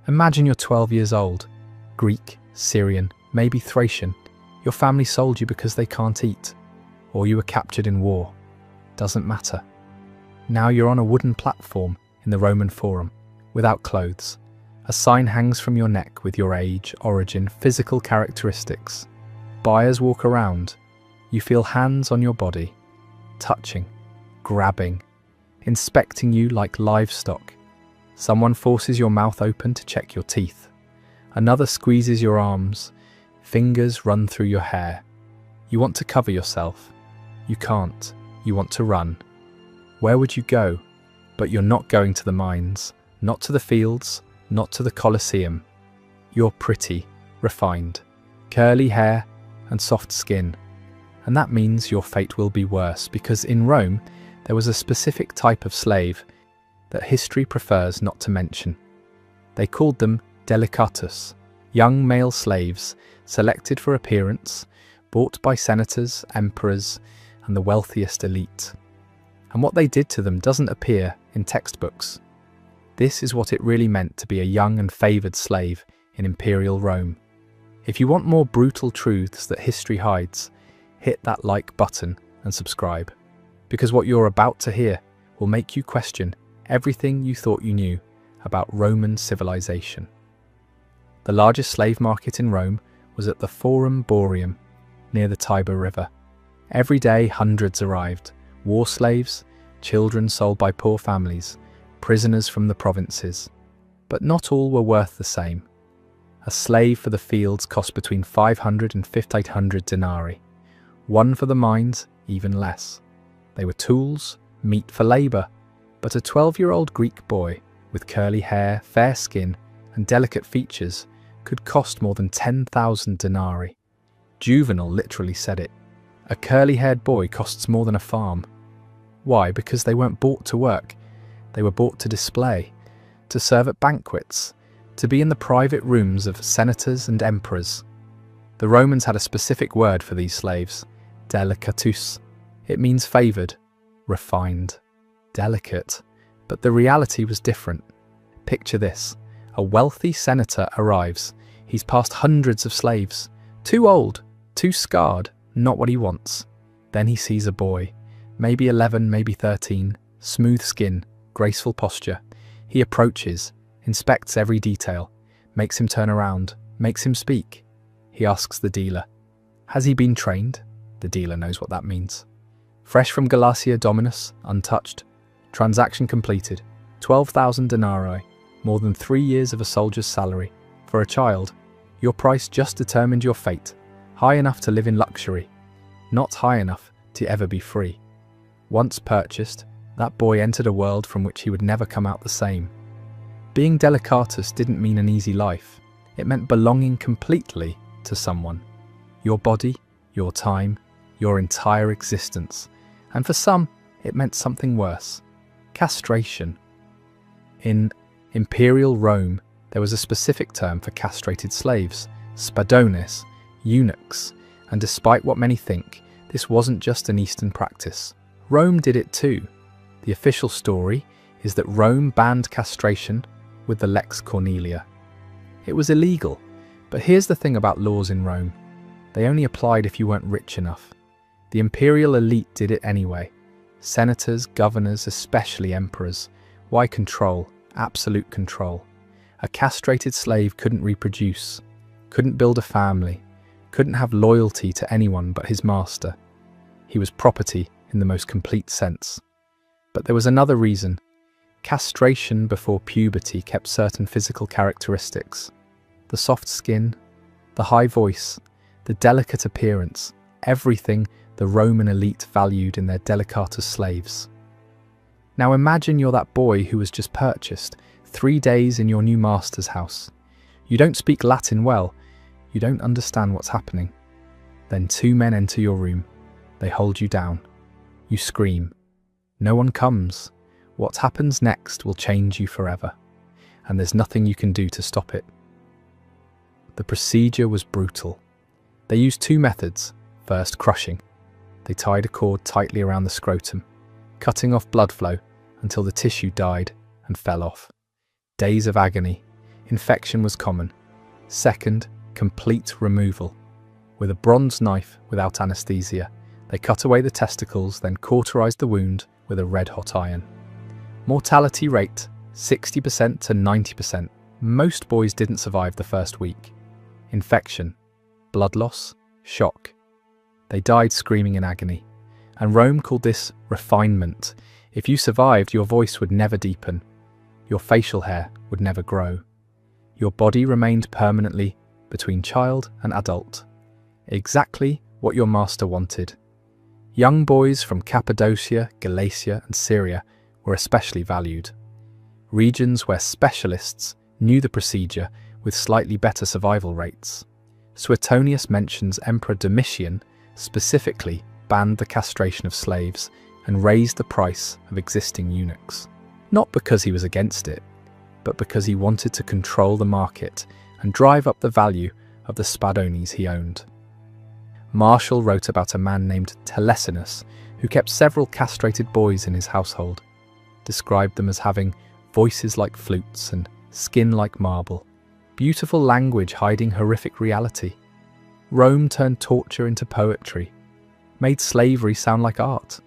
Imagine you're 12 years old, Greek, Syrian, maybe Thracian. Your family sold you because they can't eat, or you were captured in war. Doesn't matter. Now you're on a wooden platform in the Roman Forum, without clothes. A sign hangs from your neck with your age, origin, physical characteristics. Buyers walk around. You feel hands on your body, touching, grabbing, inspecting you like livestock. Someone forces your mouth open to check your teeth. Another squeezes your arms. Fingers run through your hair. You want to cover yourself. You can't. You want to run. Where would you go? But you're not going to the mines, not to the fields, not to the Colosseum. You're pretty, refined, curly hair and soft skin. And that means your fate will be worse, because in Rome there was a specific type of slave that history prefers not to mention. They called them delicatus, young male slaves selected for appearance, bought by senators, emperors, and the wealthiest elite. And what they did to them doesn't appear in textbooks. This is what it really meant to be a young and favoured slave in imperial Rome. If you want more brutal truths that history hides, hit that like button and subscribe, because what you're about to hear will make you question everything you thought you knew about Roman civilization. The largest slave market in Rome was at the Forum Boarium, near the Tiber River. Every day hundreds arrived, war slaves, children sold by poor families, prisoners from the provinces. But not all were worth the same. A slave for the fields cost between 500 and 5,800 denarii. One for the mines, even less. They were tools, meat for labour. But a 12-year-old Greek boy with curly hair, fair skin, and delicate features could cost more than 10,000 denarii. Juvenal literally said it. A curly-haired boy costs more than a farm. Why? Because they weren't bought to work. They were bought to display, to serve at banquets, to be in the private rooms of senators and emperors. The Romans had a specific word for these slaves, delicatus. It means favoured, refined, delicate. But the reality was different. Picture this. A wealthy senator arrives. He's passed hundreds of slaves. Too old, too scarred, not what he wants. Then he sees a boy, maybe 11, maybe 13, smooth skin, graceful posture. He approaches, inspects every detail, makes him turn around, makes him speak. He asks the dealer, has he been trained? The dealer knows what that means. Fresh from Galatia Dominus, untouched. Transaction completed. 12,000 denarii, more than 3 years of a soldier's salary. For a child, your price just determined your fate. High enough to live in luxury, not high enough to ever be free. Once purchased, that boy entered a world from which he would never come out the same. Being delicatus didn't mean an easy life. It meant belonging completely to someone. Your body, your time, your entire existence. And for some, it meant something worse. Castration. In imperial Rome, there was a specific term for castrated slaves, spadones, eunuchs, and despite what many think, this wasn't just an Eastern practice. Rome did it too. The official story is that Rome banned castration with the Lex Cornelia. It was illegal, but here's the thing about laws in Rome. They only applied if you weren't rich enough. The imperial elite did it anyway. Senators, governors, especially emperors. Why control? Absolute control. A castrated slave couldn't reproduce, couldn't build a family, couldn't have loyalty to anyone but his master. He was property in the most complete sense. But there was another reason. Castration before puberty kept certain physical characteristics. The soft skin, the high voice, the delicate appearance, everything the Roman elite valued in their delicatus slaves. Now imagine you're that boy who was just purchased, 3 days in your new master's house. You don't speak Latin well, you don't understand what's happening. Then 2 men enter your room. They hold you down. You scream. No one comes. What happens next will change you forever, and there's nothing you can do to stop it. The procedure was brutal. They used 2 methods. First, crushing. They tied a cord tightly around the scrotum, cutting off blood flow until the tissue died and fell off. Days of agony. infection was common. Second, complete removal. With a bronze knife without anesthesia, they cut away the testicles, then cauterized the wound with a red-hot iron. Mortality rate, 60% to 90%. Most boys didn't survive the first week. Infection, blood loss, shock. They died screaming in agony. And Rome called this refinement. If you survived, your voice would never deepen. Your facial hair would never grow. Your body remained permanently between child and adult. Exactly what your master wanted. Young boys from Cappadocia, Galatia, and Syria were especially valued. Regions where specialists knew the procedure with slightly better survival rates. Suetonius mentions Emperor Domitian specifically banned the castration of slaves and raised the price of existing eunuchs. Not because he was against it, but because he wanted to control the market and drive up the value of the spadones he owned. Martial wrote about a man named Telesinus who kept several castrated boys in his household, described them as having voices like flutes and skin like marble, beautiful language hiding horrific reality. Rome turned torture into poetry, made slavery sound like art,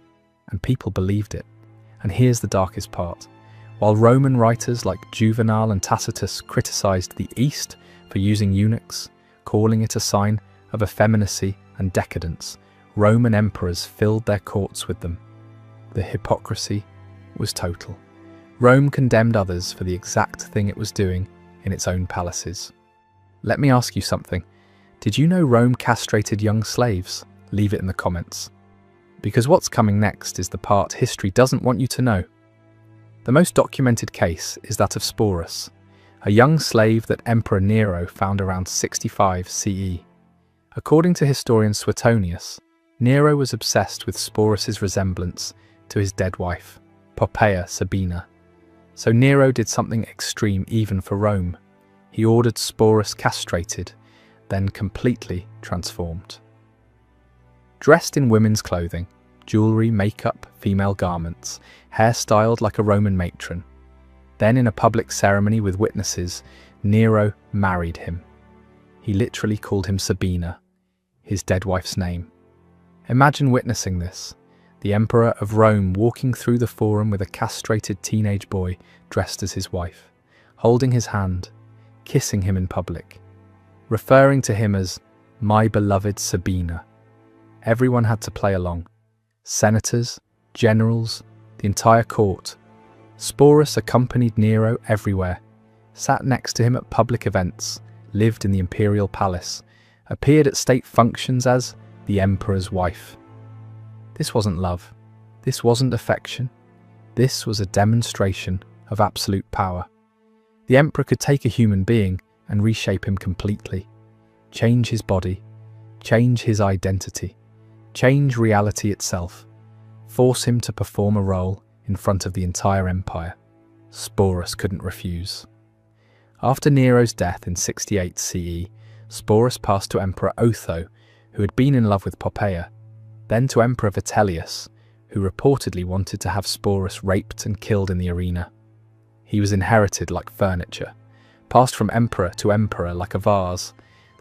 and people believed it. And here's the darkest part. While Roman writers like Juvenal and Tacitus criticized the East for using eunuchs, calling it a sign of effeminacy and decadence, Roman emperors filled their courts with them. The hypocrisy was total. Rome condemned others for the exact thing it was doing in its own palaces. Let me ask you something. Did you know Rome castrated young slaves? Leave it in the comments. Because what's coming next is the part history doesn't want you to know. The most documented case is that of Sporus, a young slave that Emperor Nero found around 65 CE. According to historian Suetonius, Nero was obsessed with Sporus's resemblance to his dead wife, Poppaea Sabina. So Nero did something extreme even for Rome. He ordered Sporus castrated, then completely transformed. Dressed in women's clothing, jewellery, makeup, female garments, hairstyled like a Roman matron. Then in a public ceremony with witnesses, Nero married him. He literally called him Sabina, his dead wife's name. Imagine witnessing this, the Emperor of Rome walking through the forum with a castrated teenage boy dressed as his wife, holding his hand, kissing him in public, referring to him as "my beloved Sabina." Everyone had to play along. Senators, generals, the entire court. Sporus accompanied Nero everywhere, sat next to him at public events, lived in the imperial palace, appeared at state functions as the emperor's wife. This wasn't love. This wasn't affection. This was a demonstration of absolute power. The emperor could take a human being and reshape him completely, change his body, change his identity, change reality itself, force him to perform a role in front of the entire empire. Sporus couldn't refuse. After Nero's death in 68 CE, Sporus passed to Emperor Otho, who had been in love with Poppaea, then to Emperor Vitellius, who reportedly wanted to have Sporus raped and killed in the arena. He was inherited like furniture, passed from emperor to emperor like a vase.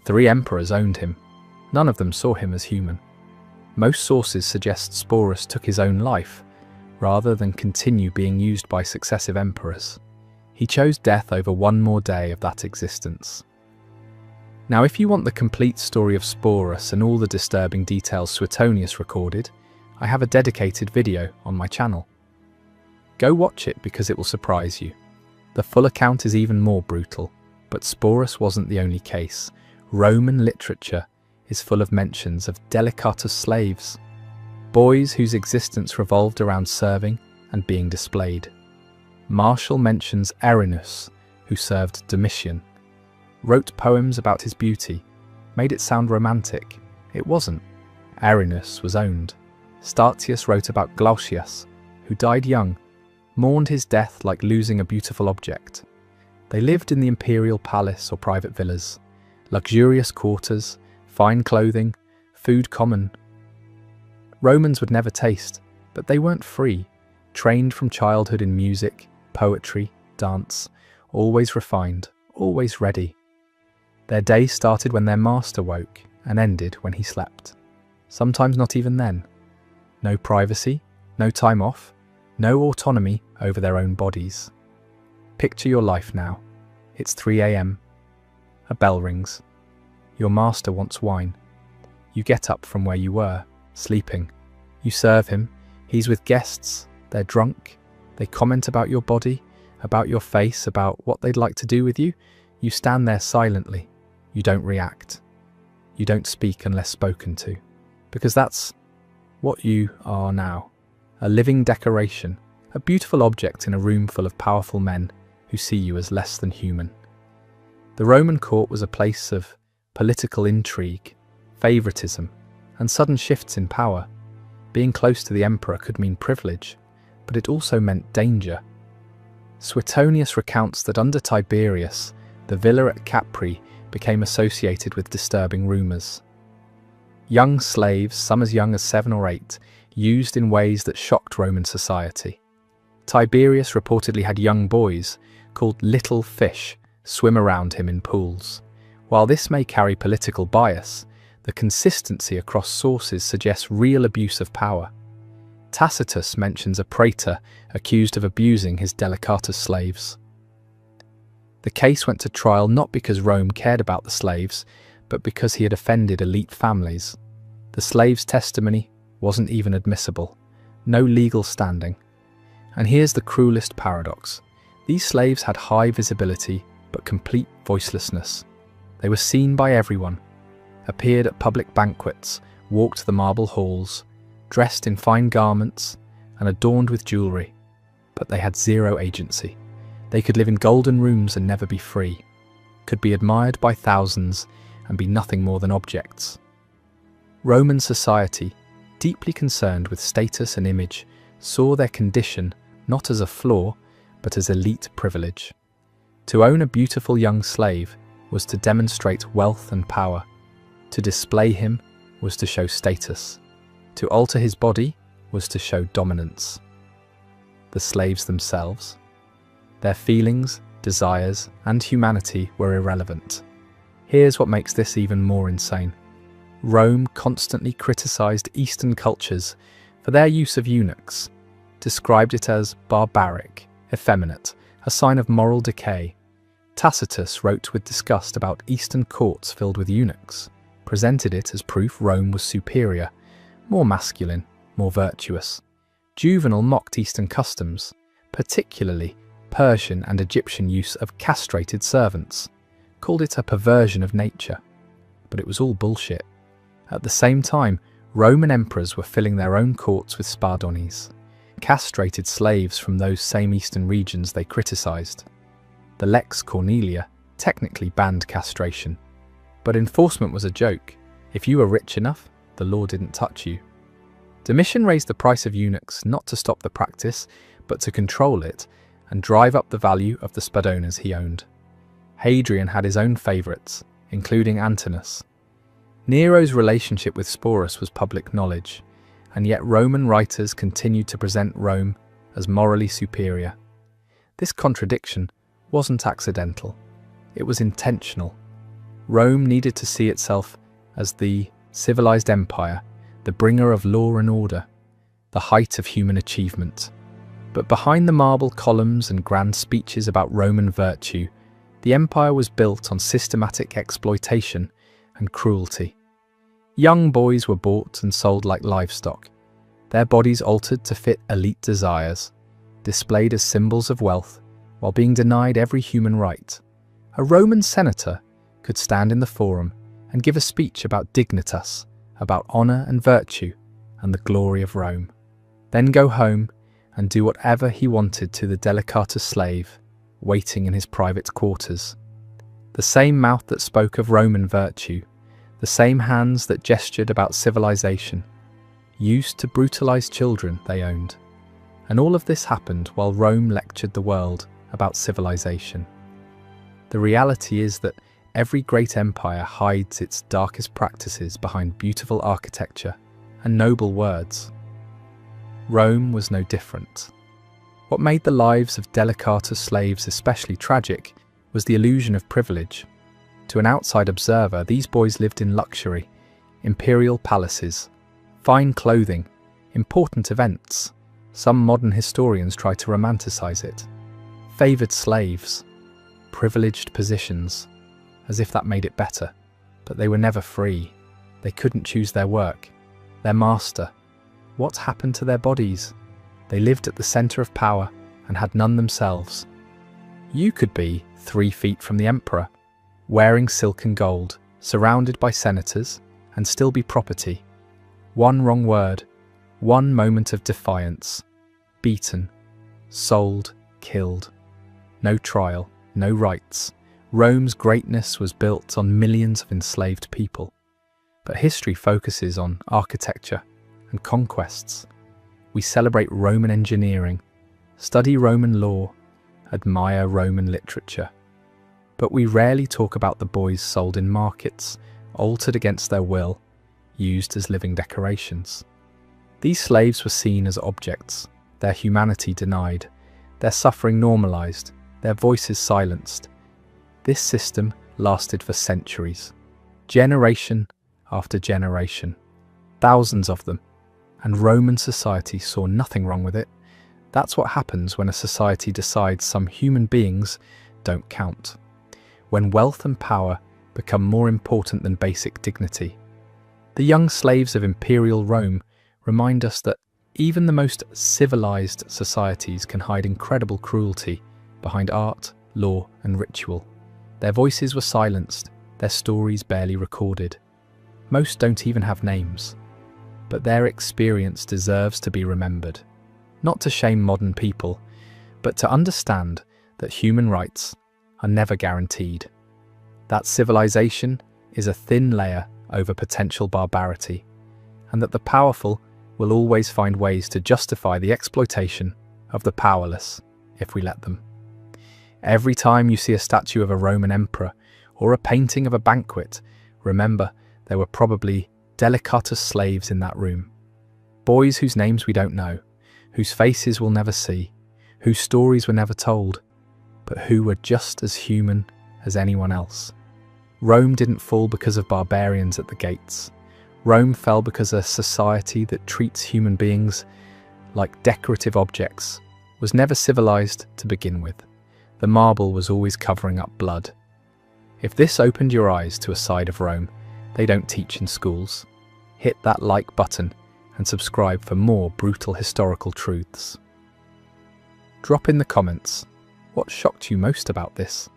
3 emperors owned him. None of them saw him as human. Most sources suggest Sporus took his own life, rather than continue being used by successive emperors. He chose death over one more day of that existence. Now, if you want the complete story of Sporus and all the disturbing details Suetonius recorded, I have a dedicated video on my channel. Go watch it because it will surprise you. The full account is even more brutal, but Sporus wasn't the only case. Roman literature is full of mentions of delicatus slaves, boys whose existence revolved around serving and being displayed. Martial mentions Erinus, who served Domitian, wrote poems about his beauty, made it sound romantic. It wasn't. Erinus was owned. Statius wrote about Glaucius, who died young, mourned his death like losing a beautiful object. They lived in the imperial palace or private villas, luxurious quarters, fine clothing, food common. Romans would never taste, but they weren't free, trained from childhood in music, poetry, dance, always refined, always ready. Their day started when their master woke and ended when he slept. Sometimes not even then. No privacy, no time off, no autonomy over their own bodies. Picture your life now. It's 3 a.m. A bell rings. Your master wants wine. You get up from where you were, sleeping. You serve him. He's with guests. They're drunk. They comment about your body, about your face, about what they'd like to do with you. You stand there silently. You don't react. You don't speak unless spoken to. Because that's what you are now. A living decoration. A beautiful object in a room full of powerful men who see you as less than human. The Roman court was a place of political intrigue, favoritism, and sudden shifts in power. Being close to the emperor could mean privilege, but it also meant danger. Suetonius recounts that under Tiberius, the villa at Capri became associated with disturbing rumours. Young slaves, some as young as 7 or 8, used in ways that shocked Roman society. Tiberius reportedly had young boys, called little fish, swim around him in pools. While this may carry political bias, the consistency across sources suggests real abuse of power. Tacitus mentions a praetor accused of abusing his delicatus slaves. The case went to trial not because Rome cared about the slaves, but because he had offended elite families. The slaves' testimony wasn't even admissible. No legal standing. And here's the cruelest paradox. These slaves had high visibility, but complete voicelessness. They were seen by everyone, appeared at public banquets, walked the marble halls, dressed in fine garments and adorned with jewellery, but they had zero agency. They could live in golden rooms and never be free, could be admired by thousands and be nothing more than objects. Roman society, deeply concerned with status and image, saw their condition not as a flaw, but as elite privilege. To own a beautiful young slave was to demonstrate wealth and power. To display him was to show status. To alter his body was to show dominance. The slaves themselves, their feelings, desires, and humanity were irrelevant. Here's what makes this even more insane. Rome constantly criticized Eastern cultures for their use of eunuchs, described it as barbaric, effeminate, a sign of moral decay. Tacitus wrote with disgust about Eastern courts filled with eunuchs, presented it as proof Rome was superior, more masculine, more virtuous. Juvenal mocked Eastern customs, particularly Persian and Egyptian use of castrated servants, called it a perversion of nature. But it was all bullshit. At the same time, Roman emperors were filling their own courts with spardones, castrated slaves from those same eastern regions they criticized. The Lex Cornelia technically banned castration, but enforcement was a joke. If you were rich enough, the law didn't touch you. Domitian raised the price of eunuchs not to stop the practice, but to control it and drive up the value of the spardones he owned. Hadrian had his own favourites, including Antinous. Nero's relationship with Sporus was public knowledge, and yet Roman writers continued to present Rome as morally superior. This contradiction wasn't accidental. It was intentional. Rome needed to see itself as the civilized empire, the bringer of law and order, the height of human achievement. But behind the marble columns and grand speeches about Roman virtue, the empire was built on systematic exploitation and cruelty. Young boys were bought and sold like livestock, their bodies altered to fit elite desires, displayed as symbols of wealth, while being denied every human right. A Roman senator could stand in the forum and give a speech about dignitas, about honour and virtue and the glory of Rome, then go home and do whatever he wanted to the delicatus slave waiting in his private quarters. The same mouth that spoke of Roman virtue, the same hands that gestured about civilization, used to brutalize children they owned. And all of this happened while Rome lectured the world about civilization. The reality is that every great empire hides its darkest practices behind beautiful architecture and noble words. Rome was no different. What made the lives of delicatus slaves especially tragic was the illusion of privilege. To an outside observer, these boys lived in luxury, imperial palaces, fine clothing, important events. Some modern historians try to romanticize it. Favored slaves, privileged positions, as if that made it better. But they were never free. They couldn't choose their work, their master. What happened to their bodies? They lived at the center of power and had none themselves. You could be 3 feet from the emperor, wearing silk and gold, surrounded by senators, and still be property. One wrong word, one moment of defiance, beaten, sold, killed. No trial, no rights. Rome's greatness was built on millions of enslaved people. But history focuses on architecture and conquests. We celebrate Roman engineering, study Roman law, admire Roman literature. But we rarely talk about the boys sold in markets, altered against their will, used as living decorations. These slaves were seen as objects, their humanity denied, their suffering normalized, their voices silenced. This system lasted for centuries, generation after generation, thousands of them, and Roman society saw nothing wrong with it. That's what happens when a society decides some human beings don't count, when wealth and power become more important than basic dignity. The young slaves of imperial Rome remind us that even the most civilized societies can hide incredible cruelty behind art, law, and ritual. Their voices were silenced, their stories barely recorded. Most don't even have names, but their experience deserves to be remembered. Not to shame modern people, but to understand that human rights are never guaranteed. That civilization is a thin layer over potential barbarity, and that the powerful will always find ways to justify the exploitation of the powerless if we let them. Every time you see a statue of a Roman emperor or a painting of a banquet, remember there were probably delicatus slaves in that room. Boys whose names we don't know, whose faces we'll never see, whose stories were never told, but who were just as human as anyone else. Rome didn't fall because of barbarians at the gates. Rome fell because a society that treats human beings like decorative objects was never civilized to begin with. The marble was always covering up blood. If this opened your eyes to a side of Rome they don't teach in schools, hit that like button and subscribe for more brutal historical truths. Drop in the comments what shocked you most about this.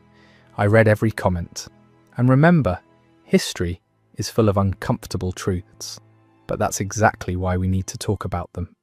I read every comment. And remember, history is full of uncomfortable truths, but that's exactly why we need to talk about them.